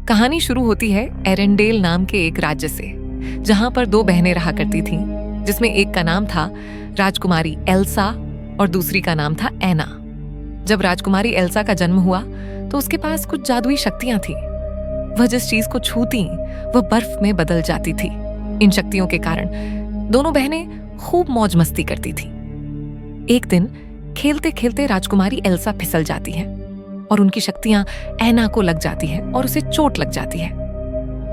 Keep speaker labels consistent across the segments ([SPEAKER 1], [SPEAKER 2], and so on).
[SPEAKER 1] कहानी शुरू होती है एरेंडेल नाम के एक राज्य से, जहां पर दो बहनें रहा करती थीं, जिसमें एक का नाम था राजकुमारी एल्सा और दूसरी का नाम था एना। जब राजकुमारी एल्सा का जन्म हुआ तो उसके पास कुछ जादुई शक्तियां थीं। वह जिस चीज को छूती वह बर्फ में बदल जाती थी। इन शक्तियों के कारण दोनों बहनें खूब मौज मस्ती करती थीं। एक दिन खेलते खेलते राजकुमारी एल्सा फिसल जाती है और उनकी शक्तियां एना को लग जाती है और उसे चोट लग जाती है।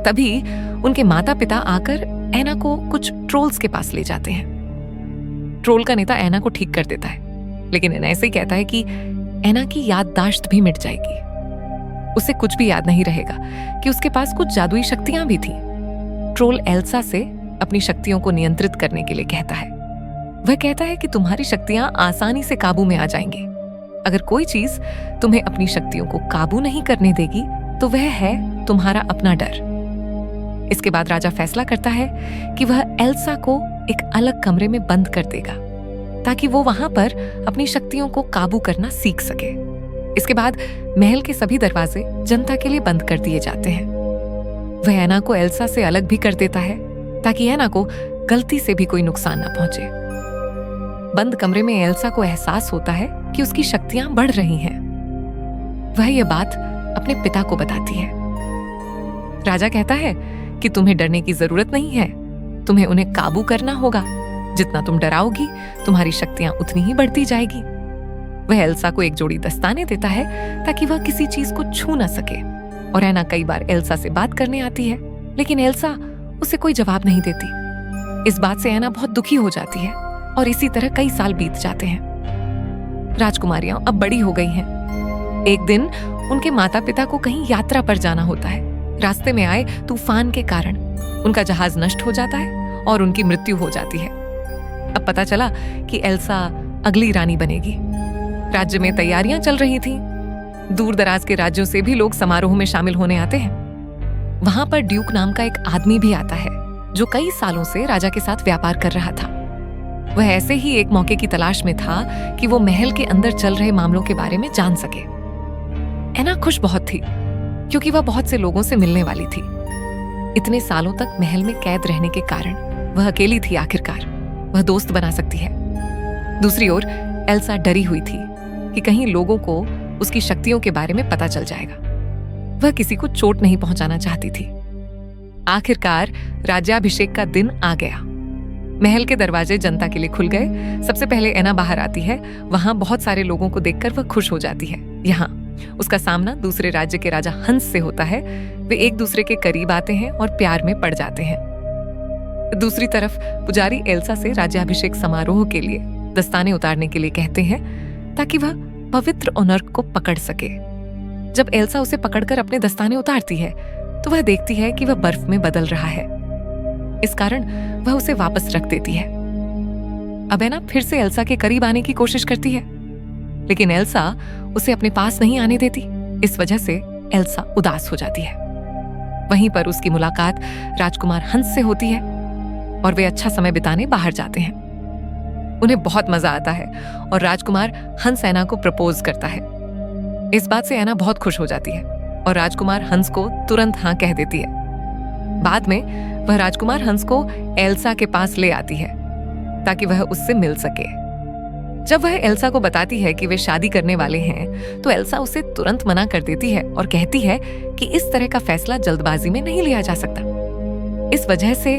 [SPEAKER 1] तभी उनके माता पिता आकर एना को कुछ ट्रोल्स के पास ले जाते हैं। ट्रोल का नेता एना को ठीक कर देता है, लेकिन एना ऐसे ही कहता है कि एना की याददाश्त भी मिट जाएगी। उसे कुछ भी याद नहीं रहेगा कि उसके पास कुछ जादुई शक्तियां भी थीं। ट्रोल एल्सा से अपनी शक्तियों को नियंत्रित करने के लिए कहता है। वह कहता है कि तुम्हारी शक्तियां आसानी से काबू में आ जाएंगी। अगर कोई चीज तुम्हें अपनी शक्तियों को काबू नहीं करने देगी तो वह है तुम्हारा अपना डर। इसके बाद राजा फैसला करता है कि वह एल्सा को एक अलग कमरे में बंद कर देगा ताकि वो वहां पर अपनी शक्तियों को काबू करना सीख सके। इसके बाद महल के सभी दरवाजे जनता के लिए बंद कर दिए जाते हैं। वह एना को एल्सा से अलग भी कर देता है ताकि एना को गलती से भी कोई नुकसान न पहुंचे। बंद कमरे में एल्सा को एहसास होता है कि उसकी शक्तियां बढ़ रही हैं। वह यह बात अपने पिता को बताती है। राजा कहता है कि तुम्हें डरने की जरूरत नहीं है, तुम्हें उन्हें काबू करना होगा। जितना तुम डराओगी तुम्हारी शक्तियां उतनी ही बढ़ती जाएगी। वह एल्सा को एक जोड़ी दस्ताने देता है ताकि वह किसी चीज को छू न सके। और एना कई बार एल्सा से बात करने आती है, लेकिन एल्सा उसे कोई जवाब नहीं देती। इस बात से एना बहुत दुखी हो जाती है और इसी तरह कई साल बीत जाते हैं। राजकुमारियां अब बड़ी हो गई हैं। एक दिन उनके माता पिता को कहीं यात्रा पर जाना होता है। रास्ते में आए तूफान के कारण उनका जहाज नष्ट हो जाता है और उनकी मृत्यु हो जाती है। अब पता चला कि एल्सा अगली रानी बनेगी। राज्य में तैयारियां चल रही थीं। दूर दराज के राज्यों से भी लोग समारोह में शामिल होने आते हैं। वहां पर ड्यूक नाम का एक आदमी भी आता है जो कई सालों से राजा के साथ व्यापार कर रहा था। वह ऐसे ही एक मौके की तलाश में था कि वो महल के अंदर चल रहे मामलों के बारे में जान सके। एना खुश बहुत थी क्योंकि वह बहुत से लोगों से मिलने वाली थी। इतने सालों तक महल में कैद रहने के कारण वह अकेली थी। आखिरकार वह दोस्त बना सकती है। दूसरी ओर एल्सा डरी हुई थी कि कहीं लोगों को उसकी शक्तियों के बारे में पता चल जाएगा। वह किसी को चोट नहीं पहुंचाना चाहती थी। आखिरकार राज्याभिषेक का दिन आ गया। महल के दरवाजे जनता के लिए खुल गए। सबसे पहले एना बाहर आती है। वहां बहुत सारे लोगों को देखकर वह खुश हो जाती है। यहाँ उसका सामना दूसरे राज्य के राजा हंस से होता है। वे एक दूसरे के करीब आते हैं और प्यार में पड़ जाते हैं। दूसरी तरफ पुजारी एल्सा से राज्याभिषेक समारोह के लिए दस्ताने उतारने के लिए कहते हैं ताकि वह पवित्र ओनर्क को पकड़ सके। जब एल्सा उसे पकड़कर अपने दस्ताने उतारती है तो वह देखती है कि वह बर्फ में बदल रहा है। इस कारण वह उसे वापस रख देती है। अब एना फिर से एल्सा के करीब आने की कोशिश करती है, लेकिन एल्सा उसे अपने पास नहीं आने देती। इस वजह से एल्सा उदास हो जाती है। वहीं पर उसकी मुलाकात राजकुमार हंस से होती है और वे अच्छा समय बिताने बाहर जाते हैं। उन्हें बहुत मजा आता है और राजकुमार हंस एना को प्रपोज करता है। इस बात से एना बहुत खुश हो जाती है और राजकुमार हंस को तुरंत हाँ कह देती है। बाद में वह राजकुमार हंस को एल्सा के पास ले आती है ताकि वह उससे मिल सके। जब वह एल्सा को बताती है कि वे शादी करने वाले हैं तो एल्सा उसे तुरंत मना कर देती है और कहती है कि इस तरह का फैसला जल्दबाजी में नहीं लिया जा सकता। इस वजह से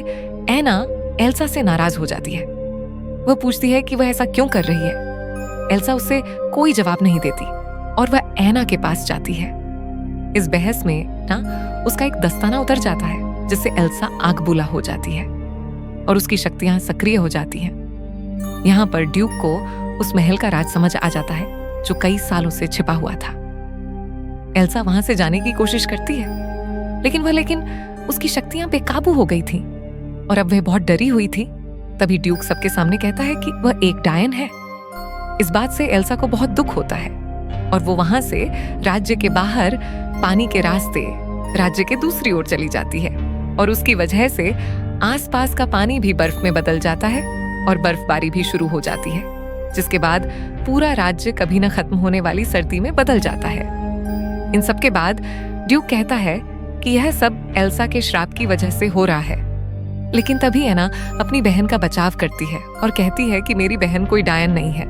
[SPEAKER 1] एना एल्सा से नाराज हो जाती है। वह पूछती है कि वह ऐसा क्यों कर रही है। एल्सा उससे कोई जवाब नहीं देती और वह एना के पास जाती है। इस बहस में ना उसका एक दस्ताना उतर जाता है जिससे एल्सा आग बुला हो जाती है और उसकी शक्तियां सक्रिय हो जाती हैं। यहाँ पर ड्यूक को उस महल का राज समझ आ जाता है जो कई सालों से छिपा हुआ था। एल्सा वहां से जाने की कोशिश करती है, लेकिन उसकी शक्तियां बेकाबू हो गई थीं और अब वह बहुत डरी हुई थी। तभी ड्यूक सबके सामने कहता है कि वह एक डायन है। इस बात से एल्सा को बहुत दुख होता है और वो वहां से राज्य के बाहर पानी के रास्ते राज्य के दूसरी ओर चली जाती है और उसकी वजह से आसपास का पानी भी बर्फ में बदल जाता है और बर्फबारी भी शुरू हो जाती है, जिसके बाद पूरा राज्य कभी न खत्म होने वाली सर्दी में बदल जाता है। इन सब के बाद ड्यूक कहता है कि यह सब एल्सा के श्राप की वजह से हो रहा है। लेकिन तभी एना अपनी बहन का बचाव करती है और कहती है कि मेरी बहन कोई डायन नहीं है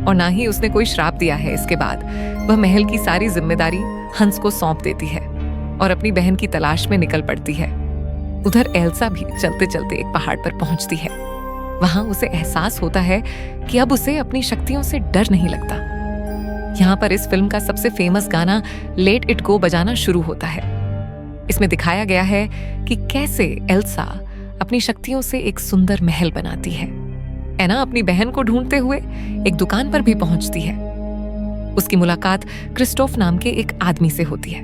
[SPEAKER 1] और ना ही उसने कोई श्राप दिया है। इसके बाद वह महल की सारी जिम्मेदारी हंस को सौंप देती है और अपनी बहन की तलाश में निकल पड़ती है। उधर एल्सा भी चलते चलते एक पहाड़ पर पहुंचती है। वहां उसे एहसास होता है कि अब उसे अपनी शक्तियों से डर नहीं लगता। यहाँ पर इस फिल्म का सबसे फेमस गाना लेट इट गो बजाना शुरू होता है। इसमें दिखाया गया है कि कैसे एल्सा अपनी शक्तियों से एक सुंदर महल बनाती है। एना अपनी बहन को ढूंढते हुए एक दुकान पर भी पहुंचती है। उसकी मुलाकात क्रिस्टोफ नाम के एक आदमी से होती है।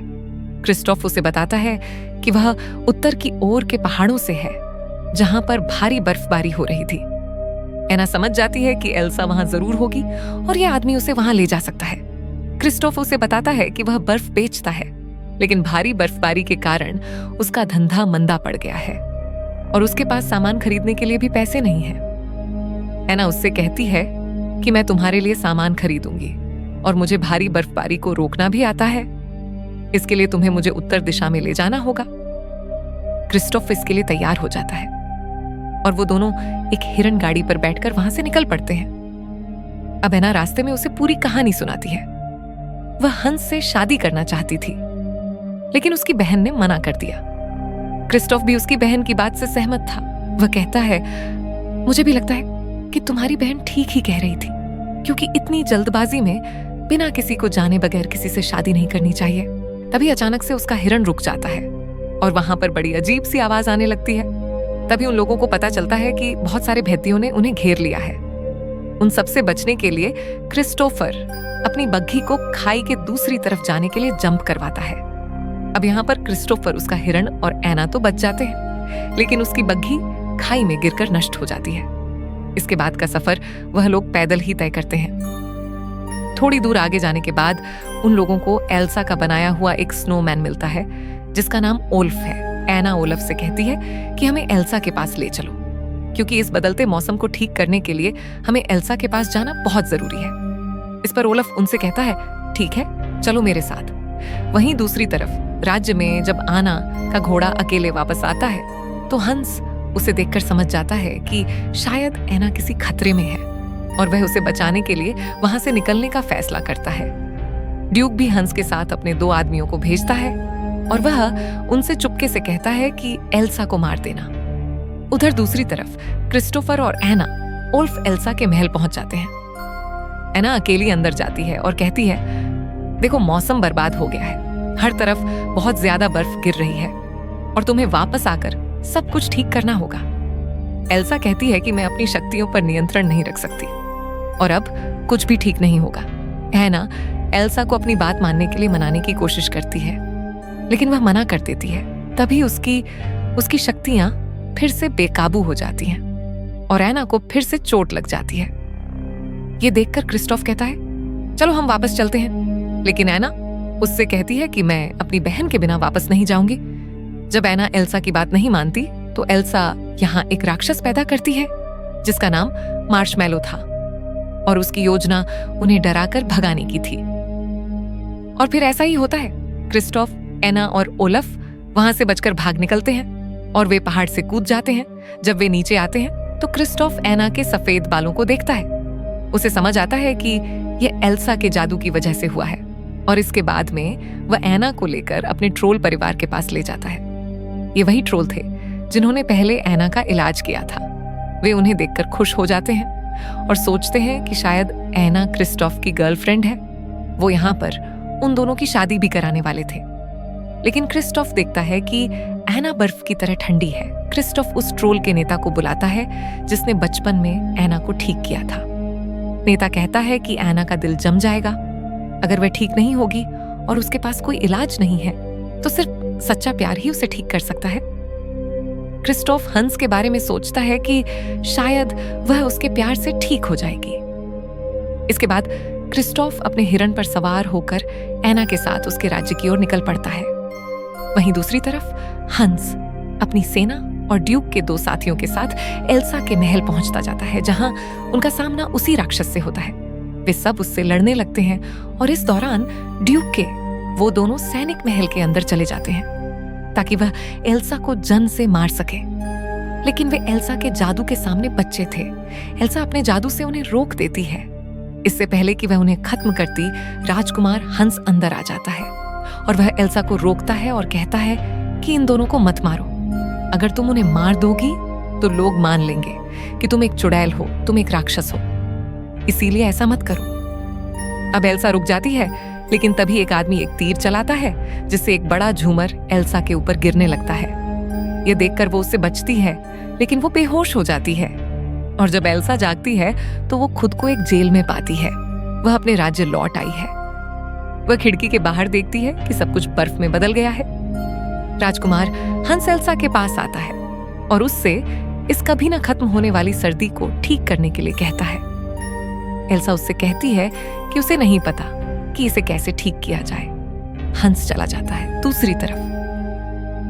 [SPEAKER 1] क्रिस्टोफ उसे बताता है कि वह उत्तर की ओर के पहाड़ों से है, जहां पर भारी बर्फबारी हो रही थी। एना समझ जाती है कि एल्सा वहां जरूर होगी और यह आदमी उसे वहां ले जा सकता है। क्रिस्टोफ उसे बताता है कि वह बर्फ बेचता है, लेकिन भारी बर्फबारी के कारण उसका धंधा मंदा पड़ गया है और उसके पास सामान खरीदने के लिए भी पैसे नहीं हैं। एना उससे कहती है कि मैं तुम्हारे लिए सामान खरीदूंगी और मुझे भारी बर्फबारी को रोकना भी आता है। इसके लिए तुम्हें मुझे उत्तर दिशा में ले जाना होगा। क्रिस्टोफ इसके लिए तैयार हो जाता है और वो दोनों एक हिरन गाड़ी पर बैठकर वहां से निकल पड़ते हैं। अब एना रास्ते में उसे पूरी कहानी सुनाती है। वह हंस से शादी करना चाहती थी, लेकिन उसकी बहन ने मना कर दिया। क्रिस्टोफ भी उसकी बहन की बात से सहमत था। वह कहता है, मुझे भी लगता है कि तुम्हारी बहन ठीक ही कह रही थी, क्योंकि इतनी जल्दबाजी में बिना किसी को जाने बगैर किसी से शादी नहीं करनी चाहिए। तभी अचानक से उसका हिरन रुक जाता है और वहां पर बड़ी अजीब सी आवाज आने लगती है। तभी उन लोगों को पता चलता है कि बहुत सारे भेदियों ने उन्हें घेर लिया है। उन सबसे बचने के लिए क्रिस्टोफर अपनी बग्घी को खाई के दूसरी तरफ जाने के लिए जंप करवाता है। अब यहाँ पर क्रिस्टोफर, उसका हिरन और एना तो बच जाते हैं, लेकिन उसकी बग्घी खाई में गिरकर नष्ट हो जाती है। इसके बाद का सफर वह लोग पैदल ही तय करते हैं। थोड़ी दूर आगे जाने के बाद उन लोगों को एल्सा का बनाया हुआ एक स्नोमैन मिलता है, जिसका नाम ओल्फ है। एना ओल्फ से कहती है कि हमें एल्सा के पास ले चलो, क्योंकि इस बदलते मौसम को ठीक करने के लिए हमें एल्सा के पास जाना बहुत जरूरी है। इस पर ओल्फ उनसे कहता है, ठीक है, चलो मेरे साथ। वहीं दूसरी तरफ राज्य में जब आना का घोड़ा अकेले वापस आता है, तो हंस उसे देखकर समझ जाता है कि शायद एना किसी खतरे में है और वह उसे बचाने के लिए वहां से निकलने का फैसला करता है। ड्यूक भी हंस के साथ अपने 2 आदमियों को भेजता है और वह उनसे चुपके से कहता है कि एल्सा को मार देना। उधर दूसरी तरफ क्रिस्टोफर और एना ओल्फ एल्सा के महल पहुंच जाते हैं। एना अकेली अंदर जाती है और कहती है, देखो, मौसम बर्बाद हो गया है, हर तरफ बहुत ज्यादा बर्फ गिर रही है और तुम्हें वापस आकर सब कुछ ठीक करना होगा। एल्सा कहती है कि मैं अपनी शक्तियों पर नियंत्रण नहीं रख सकती और अब कुछ भी ठीक नहीं होगा। एना एल्सा को अपनी बात मानने के लिए मनाने की कोशिश करती है, लेकिन वह मना कर देती है। तभी उसकी शक्तियां फिर से बेकाबू हो जाती हैं और एना को फिर से चोट लग जाती है। ये देखकर क्रिस्टोफ कहता है, चलो हम वापस चलते हैं, लेकिन एना उससे कहती है कि मैं अपनी बहन के बिना वापस नहीं जाऊंगी। जब एना एल्सा की बात नहीं मानती, तो एल्सा यहाँ एक राक्षस पैदा करती है, जिसका नाम मार्शमैलो था और उसकी योजना उन्हें डराकर भगाने की थी। और फिर ऐसा ही होता है। क्रिस्टोफ, एना और ओलफ वहां से बचकर भाग निकलते हैं और वे पहाड़ से कूद जाते हैं। जब वे नीचे आते हैं, तो क्रिस्टोफ एना के सफेद बालों को देखता है। उसे समझ आता है कि यह एल्सा के जादू की वजह से हुआ है और इसके बाद में वह एना को लेकर अपने ट्रोल परिवार के पास ले जाता है। ये वही ट्रोल थे जिन्होंने पहले एना का इलाज किया था। वे उन्हें देखकर खुश हो जाते हैं और सोचते हैं कि शायद एना क्रिस्टोफ की गर्लफ्रेंड है। वो यहाँ पर उन दोनों की शादी भी कराने वाले थे, लेकिन क्रिस्टोफ देखता है कि एना बर्फ की तरह ठंडी है। क्रिस्टोफ उस ट्रोल के नेता को बुलाता है जिसने बचपन में एना को ठीक किया था। नेता कहता है कि एना का दिल जम जाएगा अगर वह ठीक नहीं होगी और उसके पास कोई इलाज नहीं है, तो सिर्फ सच्चा प्यार ही उसे ठीक कर सकता है। क्रिस्टोफ हंस के बारे में सोचता है कि शायद वह उसके प्यार से ठीक हो जाएगी। इसके बाद क्रिस्टोफ अपने हिरन पर सवार होकर एना के साथ उसके राज्य की ओर निकल पड़ता है। वहीं दूसरी तरफ हंस अपनी सेना और ड्यूक के 2 साथियों के साथ एल्सा के महल पहुंचता जाता है, जहां उनका सामना उसी राक्षस से होता है। वे सब उससे लड़ने लगते हैं और इस दौरान ड्यूक के वो दोनों सैनिक महल के अंदर चले जाते हैं। ताकि वह एल्सा को जन से मार सके। लेकिन वे एल्सा के जादू के सामने बच्चे थे। एल्सा अपने जादू से उन्हें रोक देती है। इससे पहले कि वह उन्हें खत्म करती, राजकुमार हंस अंदर आ जाता है और वह एल्सा को रोकता है और कहता है कि इन दोनों को मत मारो। अगर तुम उन्हें मार दोगी तो लोग मान लेंगे कि तुम एक चुड़ैल हो, तुम एक राक्षस हो, इसीलिए ऐसा मत करो। अब एल्सा रुक जाती है, लेकिन तभी एक आदमी एक तीर चलाता है जिससे एक बड़ा झूमर एल्सा के ऊपर गिरने लगता है। यह देखकर वो उससे बचती है, लेकिन वो बेहोश हो जाती है। और जब एल्सा जागती है तो वो खुद को एक जेल में पाती है। वह अपने राज्य लौट आई है। वह खिड़की के बाहर देखती है कि सब कुछ बर्फ में बदल गया है। राजकुमार हंस एल्सा के पास आता है और उससे इस कभी न खत्म होने वाली सर्दी को ठीक करने के लिए कहता है। एल्सा उससे कहती है कि उसे नहीं पता कि इसे कैसे ठीक किया जाए। हंस चला जाता है। दूसरी तरफ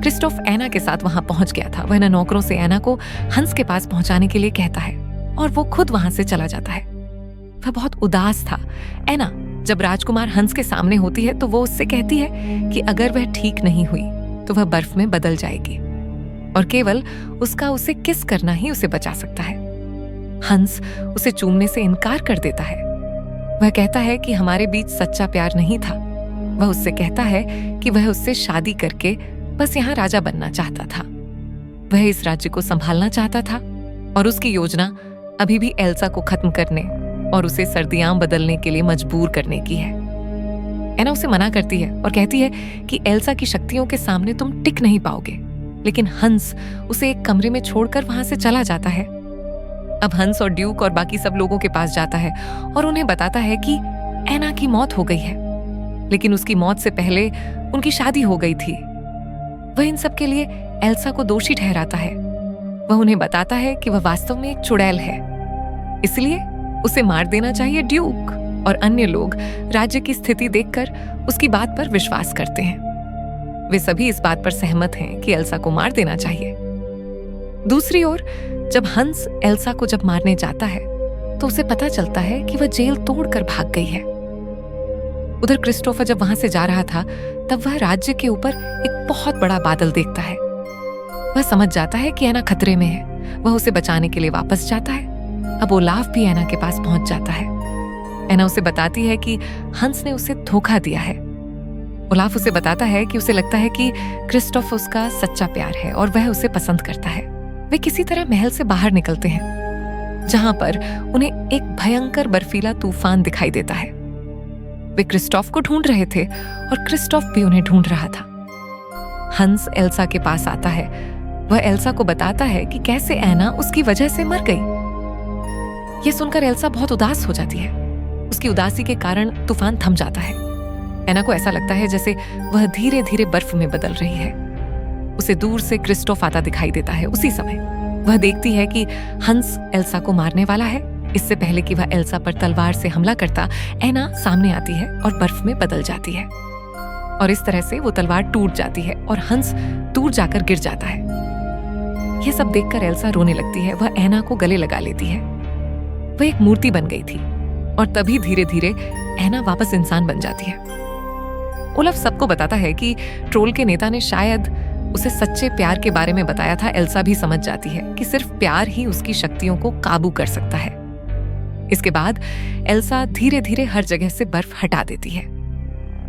[SPEAKER 1] क्रिस्टोफ एना के साथ वहां पहुंच गया था। वह न नौकरों से एना को हंस के पास पहुंचाने के लिए कहता है और वो खुद वहां से चला जाता है। वह बहुत उदास था। एना जब राजकुमार हंस के सामने होती है तो वो उससे कहती है कि अगर वह ठीक नहीं हुई तो वह बर्फ में बदल जाएगी और केवल उसका उसे किस करना ही उसे बचा सकता है। हंस उसे चूमने से इनकार कर देता है। वह कहता है कि हमारे बीच सच्चा प्यार नहीं था। वह उससे कहता है कि वह उससे शादी करके बस यहाँ राजा बनना चाहता था। वह इस राज्य को संभालना चाहता था और उसकी योजना अभी भी एल्सा को खत्म करने और उसे सर्दियां बदलने के लिए मजबूर करने की है। एना उसे मना करती है और कहती है कि एल्सा की शक्तियों के सामने तुम टिक नहीं पाओगे। लेकिन हंस उसे एक कमरे में छोड़कर वहां से चला जाता है। अब हंस और ड्यूक और बाकी सब लोगों के पास जाता है और उन्हें बताता है कि एना की मौत हो गई है, लेकिन उसकी मौत से पहले उनकी शादी हो गई थी। वह इन सब के लिए एल्सा को दोषी ठहराता है। वह उन्हें बताता है कि वह वास्तव में एक चुड़ैल है, इसलिए उसे मार देना चाहिए। ड्यूक और अन्य लोग राज्य की स्थिति देखकर उसकी बात पर विश्वास करते हैं। वे सभी इस बात पर सहमत हैं कि एल्सा को मार देना चाहिए। दूसरी ओर जब हंस एल्सा को जब मारने जाता है तो उसे पता चलता है कि वह जेल तोड़कर भाग गई है। उधर क्रिस्टोफर जब वहां से जा रहा था तब वह राज्य के ऊपर एक बहुत बड़ा बादल देखता है। वह समझ जाता है कि एना खतरे में है। वह उसे बचाने के लिए वापस जाता है। अब ओलाफ भी एना के पास पहुंच जाता है। एना उसे बताती है कि हंस ने उसे धोखा दिया है। ओलाफ उसे बताता है कि उसे लगता है कि क्रिस्टोफर उसका सच्चा प्यार है और वह उसे पसंद करता है। वे किसी तरह महल से बाहर निकलते हैं, जहां पर उन्हें एक भयंकर बर्फीला तूफान दिखाई देता है। वे क्रिस्टोफ को ढूंढ रहे थे और क्रिस्टोफ भी उन्हें ढूंढ रहा था। हंस एल्सा के पास आता है। वह एल्सा को बताता है कि कैसे एना उसकी वजह से मर गई। यह सुनकर एल्सा बहुत उदास हो जाती है। उसकी उदासी के कारण तूफान थम जाता है। एना को ऐसा लगता है जैसे वह धीरे धीरे बर्फ में बदल रही है। उसे दूर से क्रिस्टोफ आता दिखाई देता है। उसी समय वह देखती है कि हंस एल्सा को मारने वाला है। इससे पहले कि वह एल्सा पर तलवार से हमला करता, एना सामने आती है और बर्फ में बदल जाती है और इस तरह से वो तलवार टूट जाती है और हंस दूर जाकर गिर जाता है। यह सब देखकर एल्सा रोने लगती है। वह एना को गले लगा लेती है। वह एक मूर्ति बन गई थी और तभी धीरे धीरे एना वापस इंसान बन जाती है। ओलफ सबको बताता है कि ट्रोल के नेता ने शायद उसे सच्चे प्यार के बारे में बताया था। एल्सा भी समझ जाती है कि सिर्फ प्यार ही उसकी शक्तियों को काबू कर सकता है। इसके बाद एल्सा धीरे धीरे हर जगह से बर्फ हटा देती है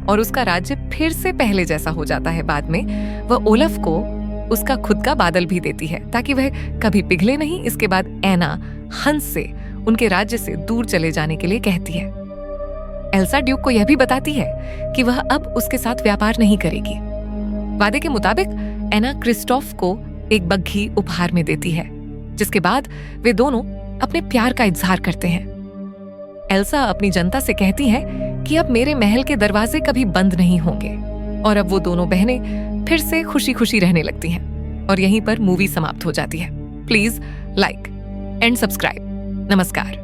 [SPEAKER 1] और उसका राज्य फिर से पहले जैसा हो जाता है। बाद में वह ओलफ को उसका खुद का बादल भी देती है ताकि वह कभी पिघले नहीं। इसके बाद एना हंस से उनके राज्य से दूर चले जाने के लिए कहती है। एल्सा ड्यूक को यह भी बताती है कि वह अब उसके साथ व्यापार नहीं करेगी। वादे के मुताबिक एना क्रिस्टोफ को एक बग्घी उपहार में देती है, जिसके बाद वे दोनों अपने प्यार का इजहार करते हैं। एल्सा अपनी जनता से कहती है कि अब मेरे महल के दरवाजे कभी बंद नहीं होंगे और अब वो दोनों बहनें फिर से खुशी खुशी रहने लगती हैं और यहीं पर मूवी समाप्त हो जाती है। Please like and subscribe. नमस्कार।